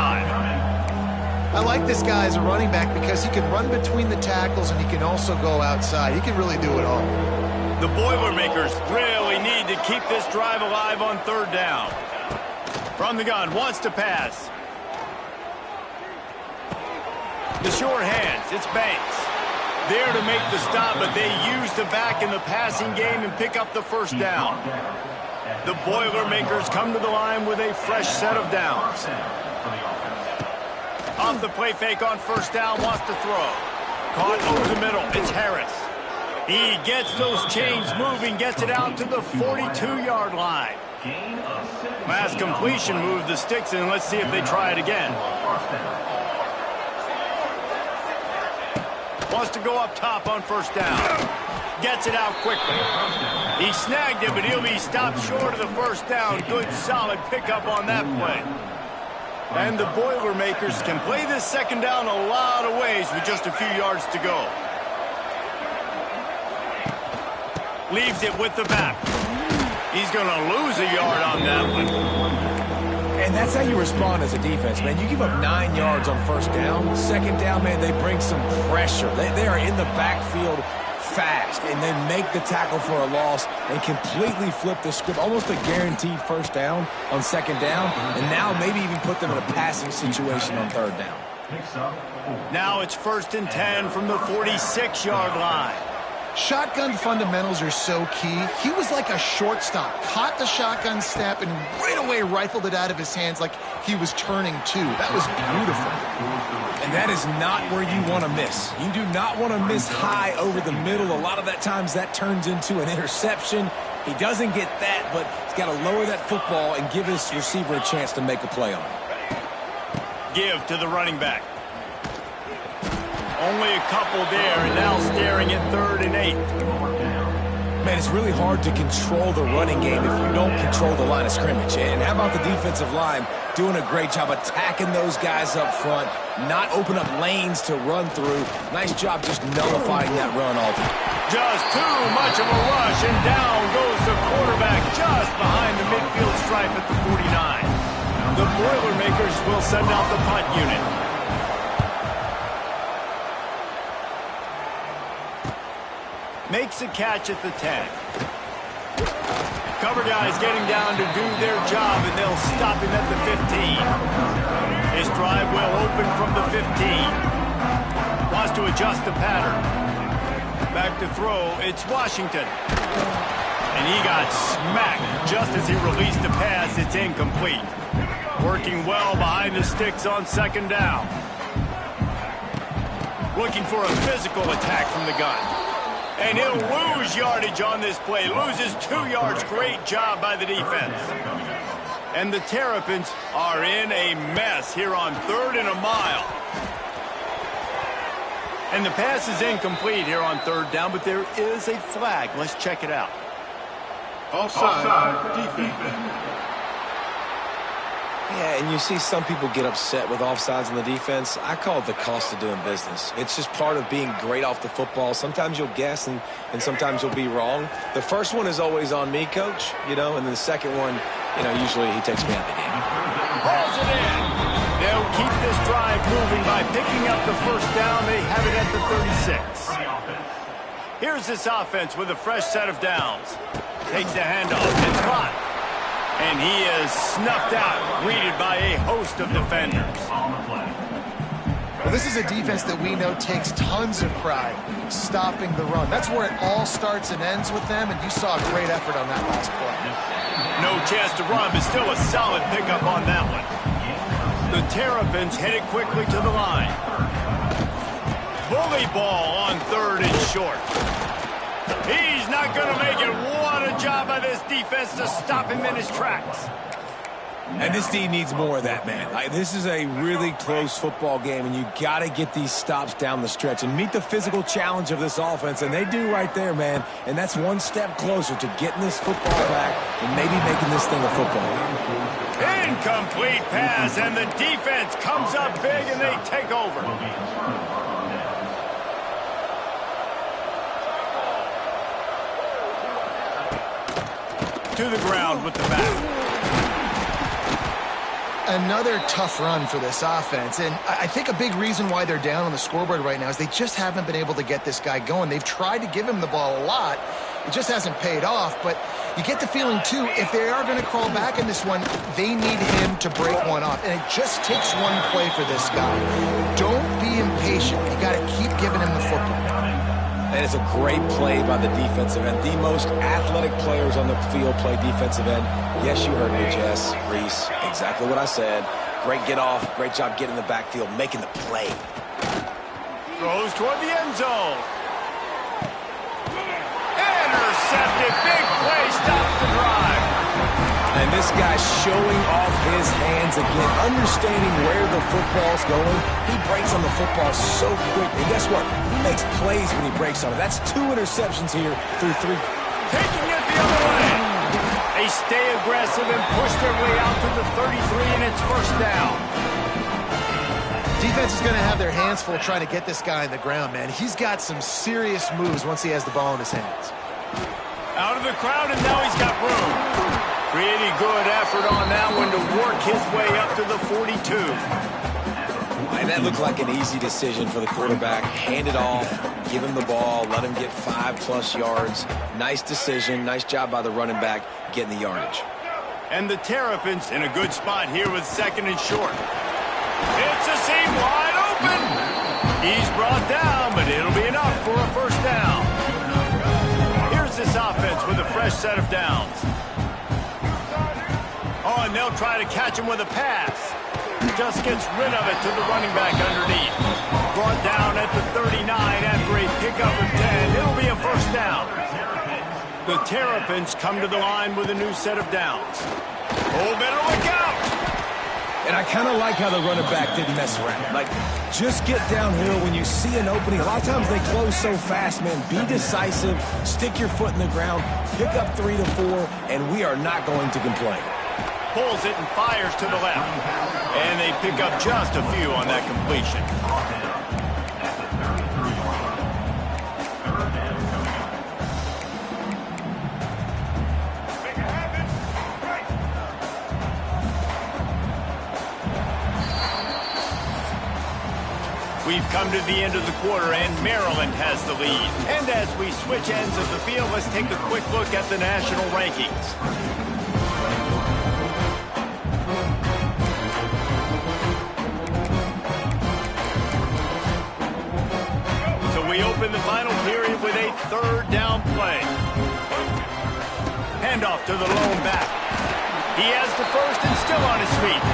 Speaker 2: I like this guy as a running back because he can run between the tackles and he can also go outside. He can really do it all.
Speaker 1: The Boilermakers really need to keep this drive alive on 3rd down. From the gun, wants to pass. The short hands, it's Banks. There to make the stop, but they use the back in the passing game and pick up the 1st down. The Boilermakers come to the line with a fresh set of downs. Off the play fake on 1st down, wants to throw. Caught over the middle, it's Harris. He gets those chains moving, gets it out to the 42-yard line. Last completion moved the sticks in. Let's see if they try it again. Wants to go up top on 1st down. Gets it out quickly. He snagged it, but he'll be stopped short of the 1st down. Good, solid pickup on that play. And the Boilermakers can play this second down a lot of ways with just a few yards to go. Leaves it with the back. He's going to lose a yard on that one.
Speaker 3: And that's how you respond as a defense, man. You give up 9 yards on first down. Second down, man, they bring some pressure. They are in the backfield fast, and then make the tackle for a loss and completely flip the script. Almost a guaranteed first down on second down, and now maybe even put them in a passing situation on third down.
Speaker 1: Now it's 1st and 10 from the 46-yard line.
Speaker 2: Shotgun fundamentals are so key. He was like a shortstop, caught the shotgun snap and right away rifled it out of his hands like he was turning two. That was beautiful.
Speaker 3: And that is not where you want to miss. You do not want to miss high over the middle. A lot of that times that turns into an interception. He doesn't get that, but he's got to lower that football and give his receiver a chance to make a play on it.
Speaker 1: Give to the running back. Only a couple there, and now staring at 3rd and 8.
Speaker 3: Man, it's really hard to control the running game if you don't control the line of scrimmage. And how about the defensive line doing a great job attacking those guys up front, not open up lanes to run through. Nice job just nullifying that run altogether.
Speaker 1: Just too much of a rush, and down goes the quarterback just behind the midfield stripe at the 49. The Boilermakers will send out the punt unit. Makes a catch at the 10. Cover guys getting down to do their job, and they'll stop him at the 15. His drive will open from the 15. Wants to adjust the pattern. Back to throw, it's Washington. And he got smacked just as he released the pass. It's incomplete. Working well behind the sticks on second down. Looking for a physical attack from the gun. And he'll lose yardage on this play. Loses 2 yards. Great job by the defense. And the Terrapins are in a mess here on 3rd and a mile. And the pass is incomplete here on 3rd down, but there is a flag. Let's check it out.
Speaker 5: Offside defense.
Speaker 3: Yeah, and you see some people get upset with offsides in the defense. I call it the cost of doing business. It's just part of being great off the football. Sometimes you'll guess and sometimes you'll be wrong. The first one is always on me, Coach, and then the second one, usually he takes me out of the game.
Speaker 1: Rolls it in. They'll keep this drive moving by picking up the first down. They have it at the 36. Here's this offense with a fresh set of downs. Takes the handoff. It's hot. And he is snuffed out, greeted by a host of defenders.
Speaker 2: Well, this is a defense that we know takes tons of pride stopping the run. That's where it all starts and ends with them, and you saw a great effort on that last play.
Speaker 1: No chance to run, but still a solid pickup on that one. The Terrapins headed quickly to the line. Bully ball on 3rd and short. He's not going to make it. What a job by this defense to stop him in his tracks.
Speaker 3: And this D needs more of that, man. This is a really close football game, and you got to get these stops down the stretch and meet the physical challenge of this offense, and they do right there, man. And that's one step closer to getting this football back and maybe making this thing a football game.
Speaker 1: Incomplete pass, and the defense comes up big, and they take over. To the ground with the back.
Speaker 2: Another tough run for this offense, and I think a big reason why they're down on the scoreboard right now is they just haven't been able to get this guy going. They've tried to give him the ball a lot. It just hasn't paid off, but you get the feeling, too, if they are going to crawl back in this one, they need him to break one off, and it just takes one play for this guy. Don't be impatient. You got to keep giving him the football.
Speaker 3: And it's a great play by the defensive end. The most athletic players on the field play defensive end. Yes, you heard me, Jess, Reese. Exactly what I said. Great get off. Great job getting in the backfield, making the play.
Speaker 1: Throws toward the end zone. Intercepted. Big play. Stops the drive.
Speaker 3: And this guy's showing off his hands again, understanding where the football's going. He breaks on the football so quick. And guess what? He makes plays when he breaks on it. That's 2 interceptions here through 3.
Speaker 1: Taking it the other way. They stay aggressive and push their way out to the 33, and it's first down.
Speaker 2: Defense is going to have their hands full trying to get this guy in the ground, man. He's got some serious moves once he has the ball in his hands.
Speaker 1: Out of the crowd, and now he's got room. Pretty good effort on that one to work his way up to the 42.
Speaker 3: And that looked like an easy decision for the quarterback. Hand it off, give him the ball, let him get 5+ yards. Nice decision, nice job by the running back getting the yardage.
Speaker 1: And the Terrapins in a good spot here with 2nd and short. It's a seam wide open. He's brought down, but it'll be enough for a first down. Here's this offense with a fresh set of downs. Oh, and they'll try to catch him with a pass. Just gets rid of it to the running back underneath. Brought down at the 39 after a pickup of 10. It'll be a first down. The Terrapins come to the line with a new set of downs. Oh, better look out!
Speaker 3: And I kind of like how the running back didn't mess around. Like, just get downhill when you see an opening. A lot of times they close so fast, man. Be decisive, stick your foot in the ground, pick up 3 to 4, and we are not going to complain.
Speaker 1: Pulls it and fires to the left. And they pick up just a few on that completion. We've come to the end of the quarter, and Maryland has the lead. And as we switch ends of the field, let's take a quick look at the national rankings. So we open the final period with a 3rd down play. Handoff to the lone back. He has the first and still on his feet.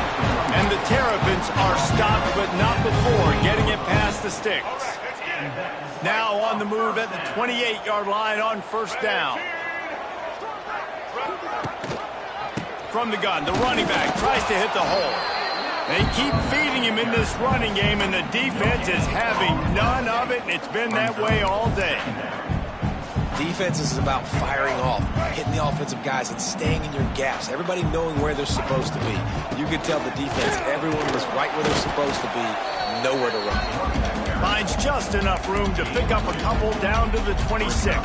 Speaker 1: And the Terrapins are stopped, but not before getting it past the sticks. Now on the move at the 28-yard line on first down. From the gun, the running back tries to hit the hole. They keep feeding him in this running game, and the defense is having none of it, and it's been that way all day.
Speaker 3: Defense is about firing off, hitting the offensive guys, and staying in your gaps. Everybody knowing where they're supposed to be. You could tell the defense, everyone was right where they're supposed to be, nowhere to run.
Speaker 1: Finds just enough room to pick up a couple down to the 26.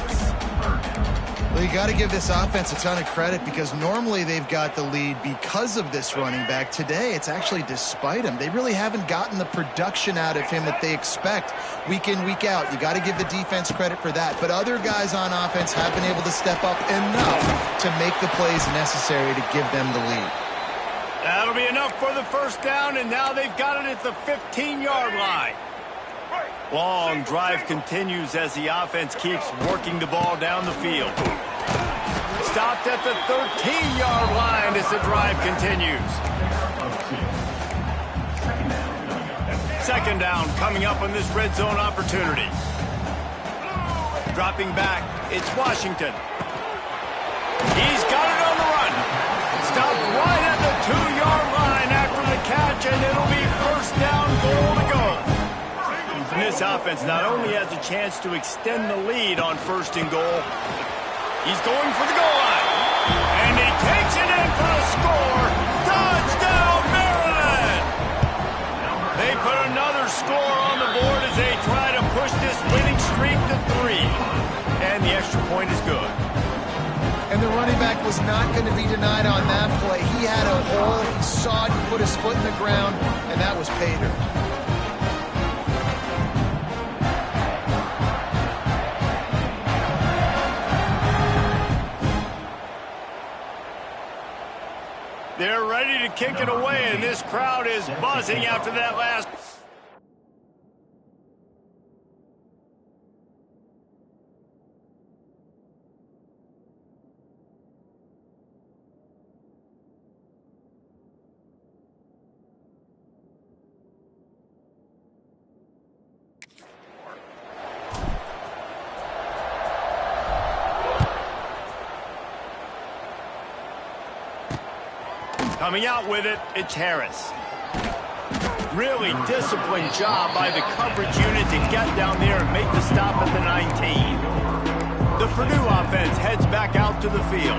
Speaker 2: Well, you got to give this offense a ton of credit because normally they've got the lead because of this running back. Today, it's actually despite him. They really haven't gotten the production out of him that they expect week in, week out. You got to give the defense credit for that. But other guys on offense have been able to step up enough to make the plays necessary to give them the lead.
Speaker 1: That'll be enough for the first down, and now they've got it at the 15-yard line. Long drive continues as the offense keeps working the ball down the field. Stopped at the 13-yard line as the drive continues. 2nd down coming up on this red zone opportunity. Dropping back, it's Washington. He's got it on the run. Stopped right at the 2-yard line after the catch, and it'll be first down, goal to go. And this offense not only has a chance to extend the lead on 1st and goal, he's going for the goal line. And he takes it in for the score. Touchdown, Maryland! They put another score on the board as they try to push this winning streak to 3. And the extra point is good.
Speaker 2: And the running back was not going to be denied on that play. He had a hole, he saw it, he put his foot in the ground, and that was pay dirt.
Speaker 1: They're ready to kick it away, and this crowd is buzzing after that last. Coming out with it, it's Harris. Really disciplined job by the coverage unit to get down there and make the stop at the 19. The Purdue offense heads back out to the field.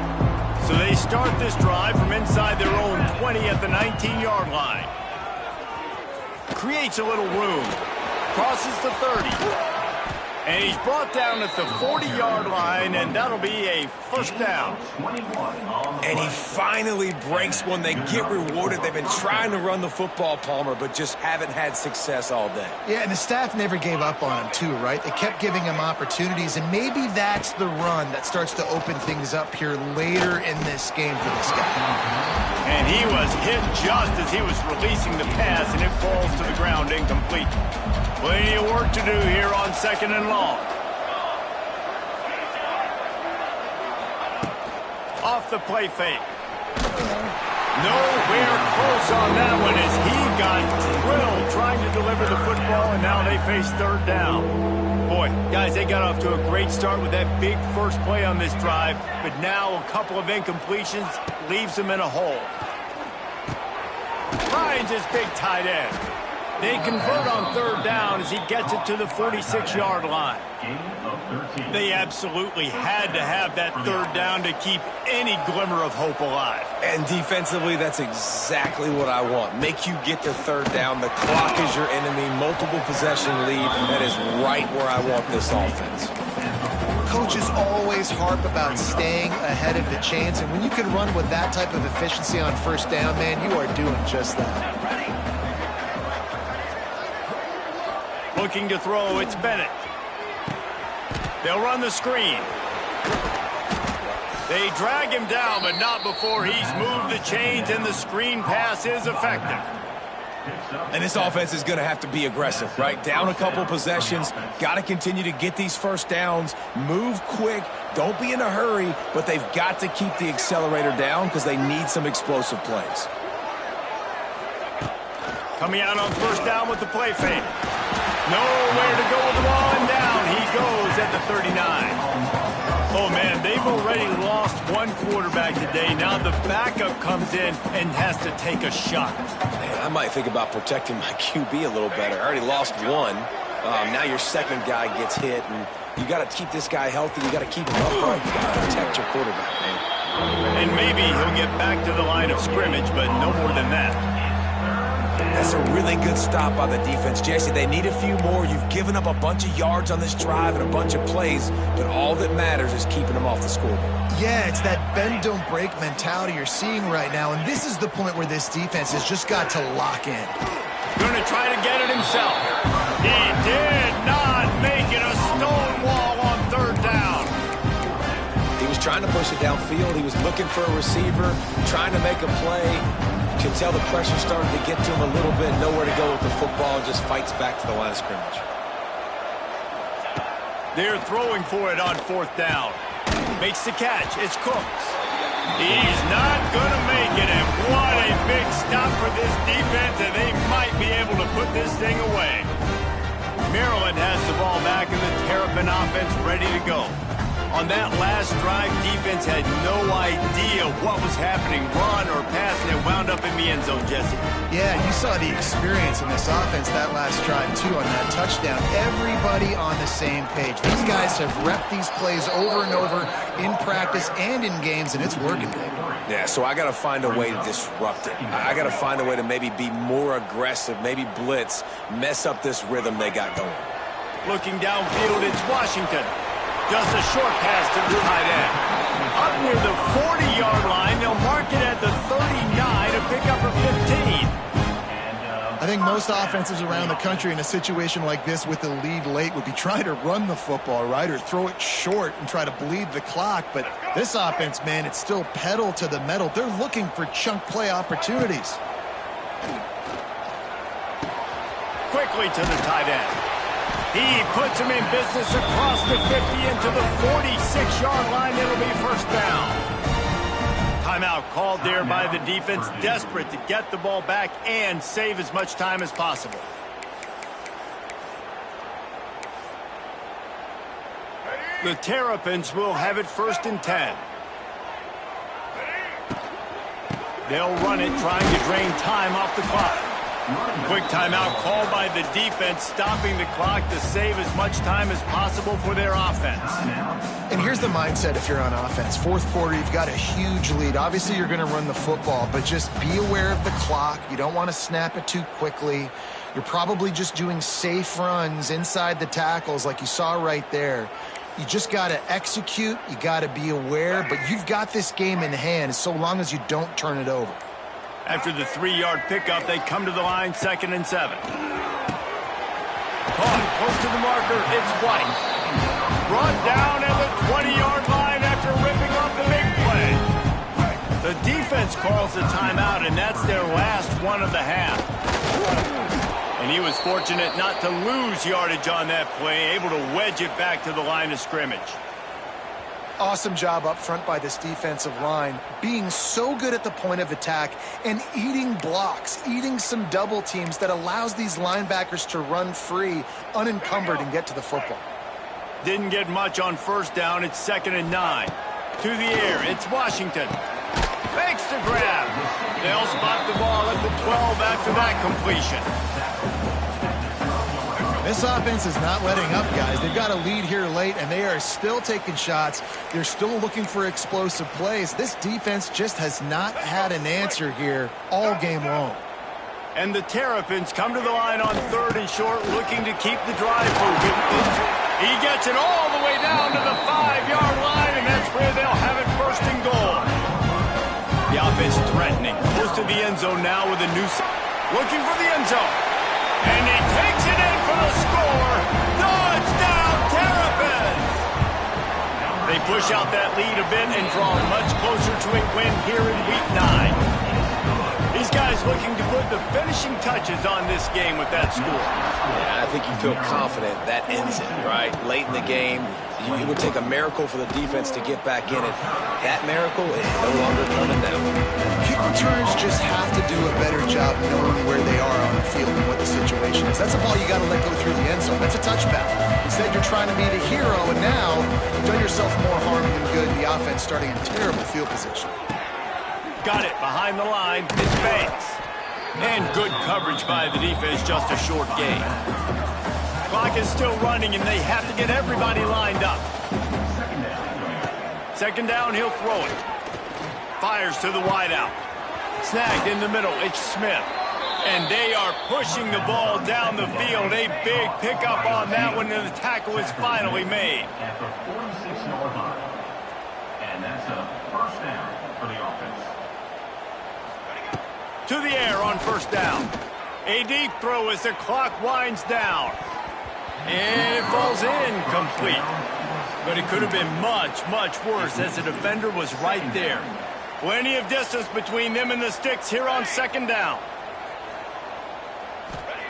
Speaker 1: So they start this drive from inside their own 20 at the 19-yard line. creates a little room. Crosses the 30. And he's brought down at the 40-yard line, and that'll be a first down.
Speaker 3: And he finally breaks one. They get rewarded. They've been trying to run the football, Palmer, but just haven't had success all day.
Speaker 2: Yeah, and the staff never gave up on him, too, right? They kept giving him opportunities, and maybe that's the run that starts to open things up here later in this game for this guy.
Speaker 1: And he was hit just as he was releasing the pass, and it falls to the ground incomplete. Plenty of work to do here on 2nd and long. Off the play fake. Nowhere close on that one as he got drilled trying to deliver the football, and now they face 3rd down. Boy, guys, they got off to a great start with that big first play on this drive, but now a couple of incompletions leaves them in a hole. Finds his big tight end. They convert on 3rd down as he gets it to the 46-yard line. They absolutely had to have that 3rd down to keep any glimmer of hope alive.
Speaker 3: And defensively, that's exactly what I want. Make you get to 3rd down. The clock is your enemy. Multiple possession lead. That is right where I want this offense.
Speaker 2: Coaches always harp about staying ahead of the chains, and when you can run with that type of efficiency on 1st down, man, you are doing just that.
Speaker 1: Looking to throw, it's Bennett. They'll run the screen. They drag him down, but not before he's moved the chains, and the screen pass is effective.
Speaker 3: And this offense is going to have to be aggressive, right? Down a couple possessions. Got to continue to get these 1st downs. Move quick. Don't be in a hurry, but they've got to keep the accelerator down because they need some explosive plays.
Speaker 1: Coming out on 1st down with the play fake. Nowhere to go with the ball, and down he goes at the 39. Oh, man, they've already lost one quarterback today. Now the backup comes in and has to take a shot.
Speaker 3: Man, I might think about protecting my QB a little better. I already lost one. Now your 2nd guy gets hit, and you got to keep this guy healthy. You got to keep him upright. You got to protect your quarterback, man.
Speaker 1: And maybe he'll get back to the line of scrimmage, but no more than that.
Speaker 3: That's a really good stop by the defense, Jesse. They need a few more. You've given up a bunch of yards on this drive and a bunch of plays, but all that matters is keeping them off the scoreboard.
Speaker 2: Yeah, it's that bend, don't break mentality you're seeing right now, and this is the point where this defense has just got to lock in.
Speaker 1: Going to try to get it himself. He did not make it a stone wall on 3rd down.
Speaker 3: He was trying to push it downfield. He was looking for a receiver, trying to make a play. You can tell the pressure started to get to him a little bit. Nowhere to go with the football, and just fights back to the line of scrimmage.
Speaker 1: They're throwing for it on 4th down. Makes the catch. It's Cooks. He's not going to make it, and what a big stop for this defense, and they might be able to put this thing away. Maryland has the ball back, and the Terrapin offense ready to go. On that last drive, defense had no idea what was happening, run or pass, and it wound up in the end zone, Jesse.
Speaker 2: Yeah, you saw the experience in this offense that last drive, too, on that touchdown. Everybody on the same page. These guys have repped these plays over and over in practice and in games, and it's working, baby.
Speaker 3: Yeah, so I got to find a way to disrupt it. I got to find a way to maybe be more aggressive, maybe blitz, mess up this rhythm they got going.
Speaker 1: Looking downfield, it's Washington. Just a short pass to the tight end. Up near the 40-yard line, they'll mark it at the 39 to pick up a 15.
Speaker 2: I think most offenses around the country in a situation like this with the lead late would be trying to run the football, right, or throw it short and try to bleed the clock. But this offense, man, it's still pedal to the metal. They're looking for chunk play opportunities.
Speaker 1: Quickly to the tight end. He puts him in business across the 50 into the 46-yard line. It'll be first down. Timeout called there by the defense, desperate to get the ball back and save as much time as possible. The Terrapins will have it 1st and 10. They'll run it, trying to drain time off the clock. Quick timeout called by the defense, stopping the clock to save as much time as possible for their offense.
Speaker 2: And here's the mindset if you're on offense. Fourth quarter, you've got a huge lead. Obviously, you're going to run the football, but just be aware of the clock. You don't want to snap it too quickly. You're probably just doing safe runs inside the tackles like you saw right there. You just got to execute. You got to be aware, but you've got this game in hand so long as you don't turn it over.
Speaker 1: After the 3-yard pickup, they come to the line, 2nd and 7. Caught close to the marker, it's White. Brought down at the 20-yard line after ripping off the big play. The defense calls the timeout, and that's their last one of the half. And he was fortunate not to lose yardage on that play, able to wedge it back to the line of scrimmage.
Speaker 2: Awesome job up front by this defensive line, being so good at the point of attack and eating blocks, eating some double teams that allows these linebackers to run free, unencumbered, and get to the football.
Speaker 1: Didn't get much on first down. It's 2nd and 9. To the air, it's Washington. Fakes to grab. They'll spot the ball at the 12 after that completion.
Speaker 2: This offense is not letting up, guys. They've got a lead here late, and they are still taking shots. They're still looking for explosive plays. This defense just has not had an answer here all game long.
Speaker 1: And the Terrapins come to the line on 3rd and short, looking to keep the drive moving. He gets it all the way down to the 5-yard line, and that's where they'll have it 1st and goal. The offense threatening. Close to the end zone now with a new... Looking for the end zone. And he takes it in for the score. Touchdown, Terrapins! They push out that lead a bit and draw much closer to a win here in Week 9. These guys looking to put the finishing touches on this game with that score.
Speaker 3: Yeah, I think you feel confident that ends it, right? Late in the game, it would take a miracle for the defense to get back in it. That miracle is no longer coming down.
Speaker 2: Kick returns just have to do a better job knowing where they are on the field and what the situation is. That's a ball you got to let go through the end zone. That's a touchback. Instead, you're trying to be the hero, and now you've done yourself more harm than good. The offense starting in terrible field position.
Speaker 1: Got it behind the line. It's Banks. And good coverage by the defense, just a short gain. Clock is still running, and they have to get everybody lined up. 2nd down, he'll throw it. Fires to the wideout. Snagged in the middle, it's Smith. And they are pushing the ball down the field. A big pickup on that one, and the tackle is finally made.
Speaker 5: At the 46-yard line. And that's a 1st down for the offense.
Speaker 1: To the air on 1st down. A deep throw as the clock winds down. And it falls incomplete. But it could have been much, much worse as the defender was right there. Plenty of distance between them and the sticks here on 2nd down.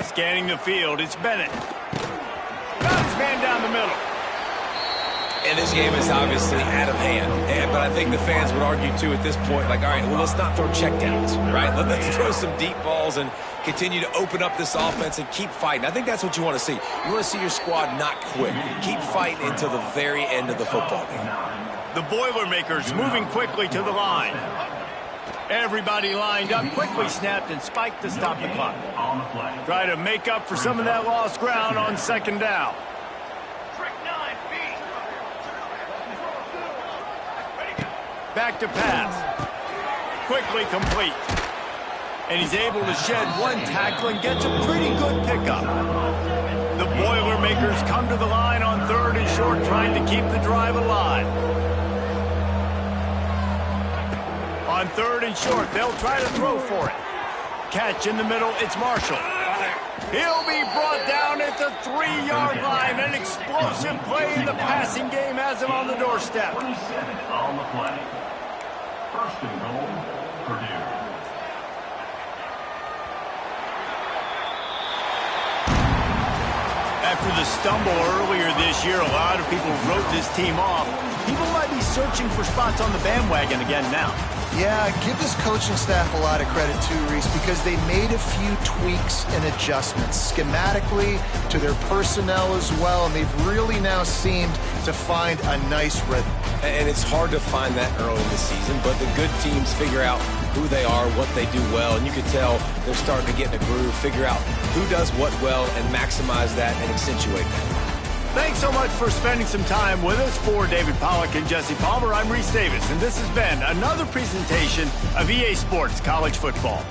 Speaker 1: Scanning the field, it's Bennett. Got his man down the middle.
Speaker 3: And this game is obviously out of hand. But I think the fans would argue, too, at this point, like, all right, well, let's not throw checkdowns, right? Let's throw some deep balls and continue to open up this offense and keep fighting. I think that's what you want to see. You want to see your squad not quit. Keep fighting until the very end of the football game.
Speaker 1: The Boilermakers moving quickly to the line. Everybody lined up, quickly snapped and spiked to stop the clock. Try to make up for some of that lost ground on 2nd down. Back to pass. Quickly complete. And he's able to shed one tackle and gets a pretty good pickup. The Boilermakers come to the line on 3rd and short, trying to keep the drive alive. On 3rd and short, they'll try to throw for it. Catch in the middle, it's Marshall. He'll be brought down at the 3-yard line. An explosive play in the passing game has him on the doorstep.
Speaker 5: 27 on the play. 1st and goal, Purdue.
Speaker 1: After the stumble earlier this year, a lot of people wrote this team off. people might be searching for spots on the bandwagon again now.
Speaker 2: Yeah, give this coaching staff a lot of credit too, Reese, because they made a few tweaks and adjustments schematically to their personnel as well, and they've really now seemed to find a nice rhythm.
Speaker 3: And it's hard to find that early in the season, but the good teams figure out who they are, what they do well, and you can tell they're starting to get in a groove, figure out who does what well, and maximize that and accentuate that.
Speaker 1: Thanks so much for spending some time with us. For David Pollack and Jesse Palmer, I'm Reese Davis, and this has been another presentation of EA Sports College Football.